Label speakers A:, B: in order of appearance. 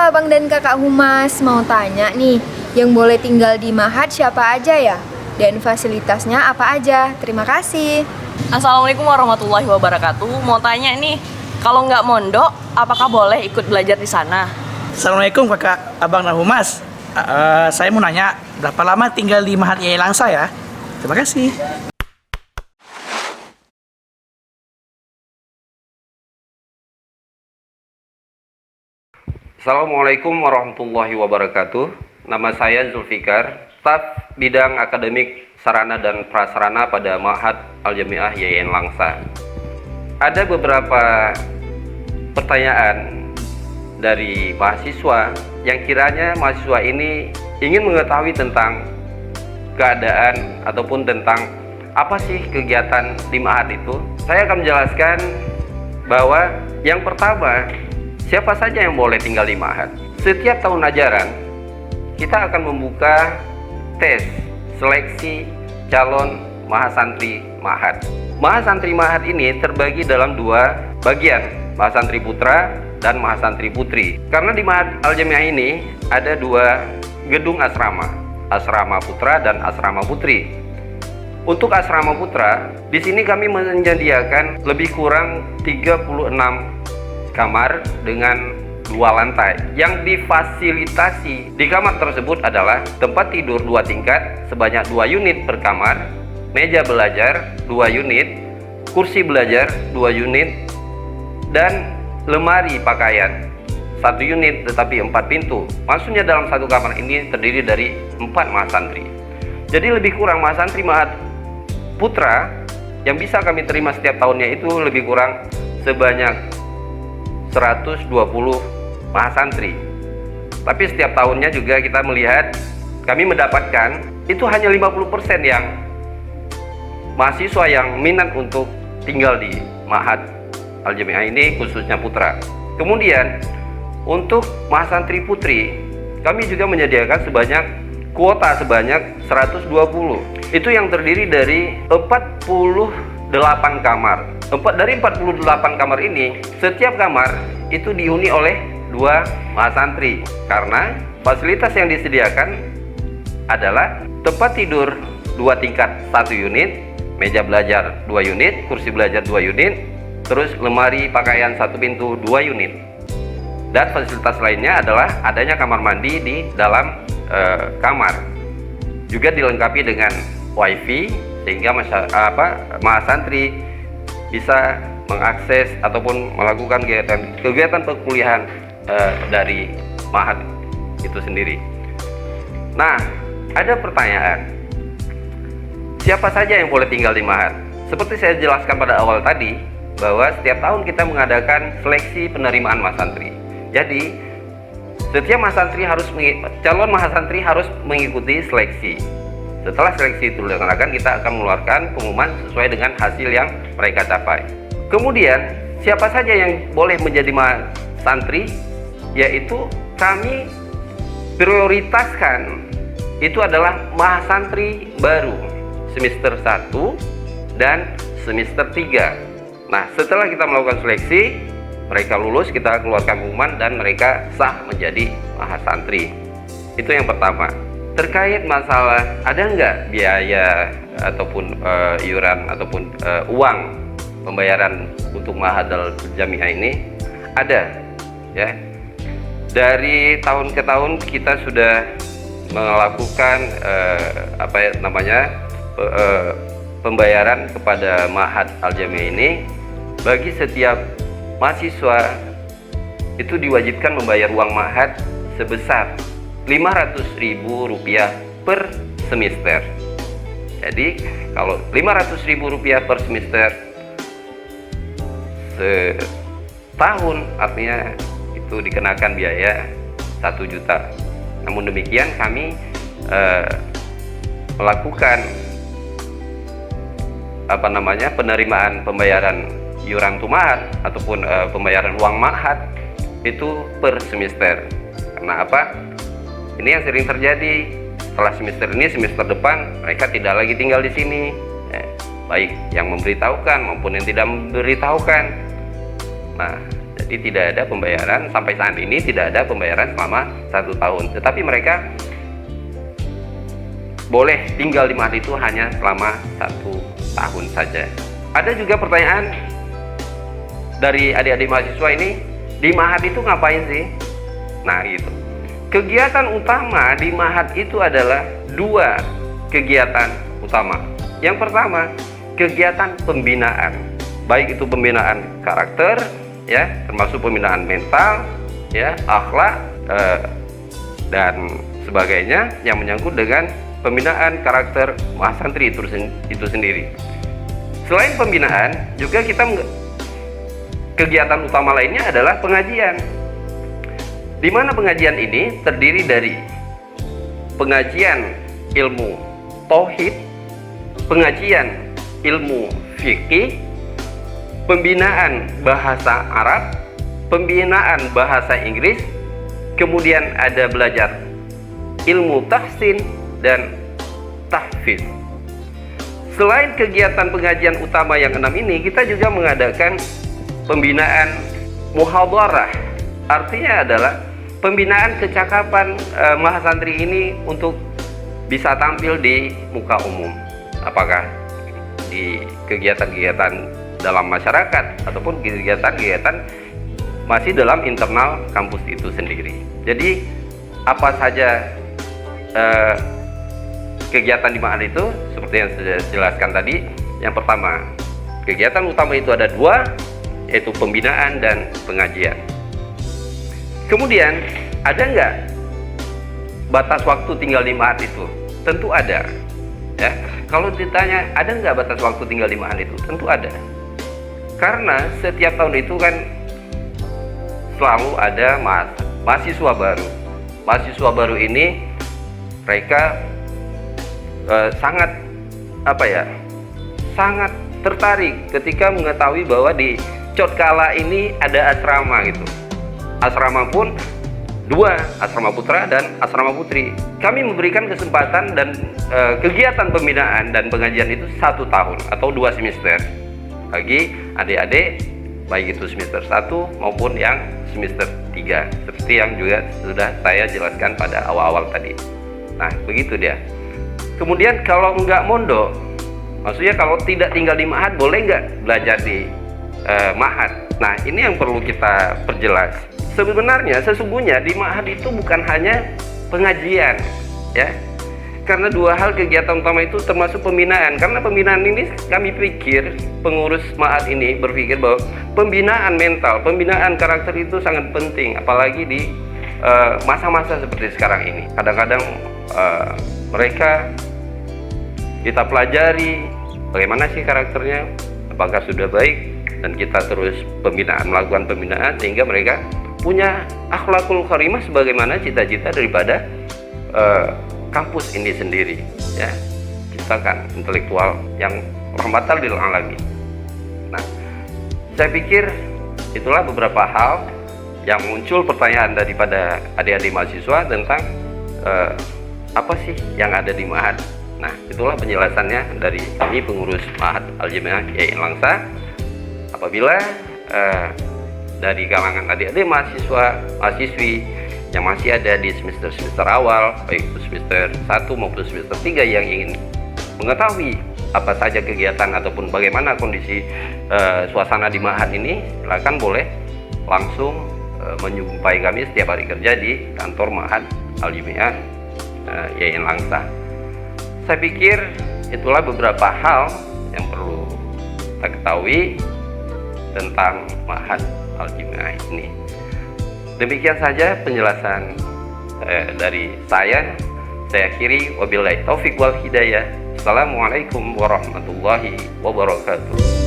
A: Abang dan Kakak Humas, mau tanya nih, yang boleh tinggal di Mahat siapa aja ya? Dan fasilitasnya apa aja? Terima kasih.
B: Assalamualaikum warahmatullahi wabarakatuh. Mau tanya nih, kalau nggak mondok, apakah boleh ikut belajar di sana?
C: Assalamualaikum kakak abang dan humas. Saya mau nanya, berapa lama tinggal di Mahat Yai Langsa ya? Terima kasih.
D: Assalamualaikum warahmatullahi wabarakatuh. Nama saya Zulfikar, staf bidang akademik sarana dan prasarana pada Ma'had Al-Jami'ah YIN Langsa. Ada beberapa pertanyaan dari mahasiswa yang kiranya mahasiswa ini ingin mengetahui tentang keadaan ataupun tentang apa sih kegiatan di Ma'had itu. Saya akan menjelaskan bahwa yang pertama, siapa saja yang boleh tinggal di Ma'had. Setiap tahun ajaran, kita akan membuka tes seleksi calon mahasantri Ma'had. Mahasantri Ma'had ini terbagi dalam dua bagian, mahasantri putra dan mahasantri putri. Karena di Ma'had Al-Jami'ah ini ada dua gedung asrama, asrama putra dan asrama putri. Untuk asrama putra, di sini kami menyediakan lebih kurang 36 kamar dengan 2 lantai. Yang difasilitasi di kamar tersebut adalah tempat tidur 2 tingkat sebanyak 2 unit per kamar, meja belajar 2 unit, kursi belajar 2 unit, dan lemari pakaian 1 unit tetapi 4 pintu. Maksudnya dalam satu kamar ini terdiri dari 4 mahasantri. Jadi lebih kurang mahasantri Ma'had Putra yang bisa kami terima setiap tahunnya itu lebih kurang sebanyak 120 mahasantri. Tapi setiap tahunnya juga kita melihat kami mendapatkan itu hanya 50% yang mahasiswa yang minat untuk tinggal di Ma'had Al-Jami'ah ini, khususnya putra. Kemudian untuk mahasantri putri kami juga menyediakan kuota sebanyak 120. Itu yang terdiri dari 48 kamar. Dari 48 kamar ini, setiap kamar itu dihuni oleh 2 mahasantri. Karena fasilitas yang disediakan adalah tempat tidur 2 tingkat 1 unit, meja belajar 2 unit, kursi belajar 2 unit, terus lemari pakaian 1 pintu 2 unit. Dan fasilitas lainnya adalah adanya kamar mandi di dalam kamar. Juga dilengkapi dengan wifi sehingga mahasantri bisa mengakses ataupun melakukan kegiatan perkuliahan dari Ma'had itu sendiri. Nah, ada pertanyaan, siapa saja yang boleh tinggal di Ma'had? Seperti saya jelaskan pada awal tadi, bahwa setiap tahun kita mengadakan seleksi penerimaan mahasantri. Jadi setiap calon mahasantri harus mengikuti seleksi. Setelah seleksi itu dilaksanakan, kita akan mengeluarkan pengumuman sesuai dengan hasil yang mereka capai. Kemudian, siapa saja yang boleh menjadi santri, yaitu kami prioritaskan itu adalah mahasantri baru semester 1 dan semester 3. Nah, setelah kita melakukan seleksi, mereka lulus, kita keluarkan pengumuman dan mereka sah menjadi mahasantri. Itu yang pertama. Terkait masalah ada nggak biaya ataupun iuran ataupun uang pembayaran untuk Ma'had Al-Jami'ah ini? Ada, ya. Dari tahun ke tahun kita sudah melakukan pembayaran kepada Ma'had Al-Jami'ah ini. Bagi setiap mahasiswa itu diwajibkan membayar uang Ma'had sebesar Rp500.000 per semester. Jadi kalau Rp500.000 per semester setahun, artinya itu dikenakan biaya 1 juta. Namun demikian kami melakukan penerimaan pembayaran iuran Ma'had ataupun pembayaran uang Ma'had itu per semester. Karena apa? Ini yang sering terjadi, setelah semester ini, semester depan mereka tidak lagi tinggal di sini, baik yang memberitahukan maupun yang tidak memberitahukan. Nah, Jadi tidak ada pembayaran, sampai saat ini tidak ada pembayaran selama 1 tahun. Tetapi mereka boleh tinggal di Mahat itu hanya selama 1 tahun saja. Ada juga pertanyaan dari adik-adik mahasiswa ini, di Mahat itu ngapain sih? Nah gitu. Kegiatan utama di Mahat itu adalah 2 kegiatan utama. Yang pertama, kegiatan pembinaan, baik itu pembinaan karakter, ya, termasuk pembinaan mental, ya, akhlak, dan sebagainya yang menyangkut dengan pembinaan karakter mahasantri itu sendiri. Selain pembinaan, juga kita kegiatan utama lainnya adalah pengajian. Di mana pengajian ini terdiri dari pengajian ilmu tauhid, pengajian ilmu fikih, pembinaan bahasa Arab, pembinaan bahasa Inggris, kemudian ada belajar ilmu tahsin dan tahfiz. Selain kegiatan pengajian utama yang 6 ini, kita juga mengadakan pembinaan muhadharah. Artinya adalah pembinaan kecakapan mahasantri ini untuk bisa tampil di muka umum, apakah di kegiatan-kegiatan dalam masyarakat ataupun kegiatan-kegiatan masih dalam internal kampus itu sendiri. Jadi apa saja kegiatan di Mahat itu seperti yang saya jelaskan tadi. Yang pertama, kegiatan utama itu ada 2, yaitu pembinaan dan pengajian. Kemudian ada nggak batas waktu tinggal di Mahat itu? Tentu ada, ya. Kalau ditanya ada nggak batas waktu tinggal di Mahat itu? Tentu ada. Karena setiap tahun itu kan selalu ada mahasiswa baru. Mahasiswa baru ini mereka sangat sangat tertarik ketika mengetahui bahwa di Cotkala ini ada asrama gitu. Asrama pun 2, asrama putra dan asrama putri. Kami memberikan kesempatan dan kegiatan pembinaan dan pengajian itu 1 tahun atau 2 semester bagi adik-adik, baik itu semester 1 maupun yang semester 3, seperti yang juga sudah saya jelaskan pada awal-awal tadi. Nah begitu dia. Kemudian kalau nggak mondok, maksudnya kalau tidak tinggal di Mahat, boleh nggak belajar di Mahat? Nah ini yang perlu kita perjelas. Sebenarnya sesungguhnya di Mahat itu bukan hanya pengajian, ya, karena 2 hal kegiatan utama itu termasuk pembinaan. Karena pembinaan ini kami pikir, pengurus Mahat ini berpikir bahwa pembinaan mental, pembinaan karakter itu sangat penting, apalagi di masa-masa seperti sekarang ini. Kadang-kadang mereka kita pelajari bagaimana sih karakternya, apakah sudah baik, dan kita terus melakukan pembinaan sehingga mereka punya akhlakul karimah sebagaimana cita-cita daripada kampus ini sendiri, ya, ciptakan intelektual yang rahmatan lil alamin. Nah, saya pikir itulah beberapa hal yang muncul pertanyaan daripada adik-adik mahasiswa tentang apa sih yang ada di Mahat. Nah, itulah penjelasannya dari kami pengurus Mahat Al-Jamiah YAIN Langsa. Apabila dari kalangan adik-adik mahasiswi yang masih ada di semester awal, baik itu semester 1 maupun semester 3 yang ingin mengetahui apa saja kegiatan ataupun bagaimana kondisi suasana di Mahat ini, silakan boleh langsung menjumpai kami setiap hari kerja di kantor Mahat Al-Jamiah YAIN Langsa. Saya pikir itulah beberapa hal yang perlu kita ketahui tentang Mahat Al-Jamiah ini. Demikian saja penjelasan dari saya. Saya akhiri, wabillahi taufik wal hidayah. Assalamualaikum warahmatullahi wabarakatuh.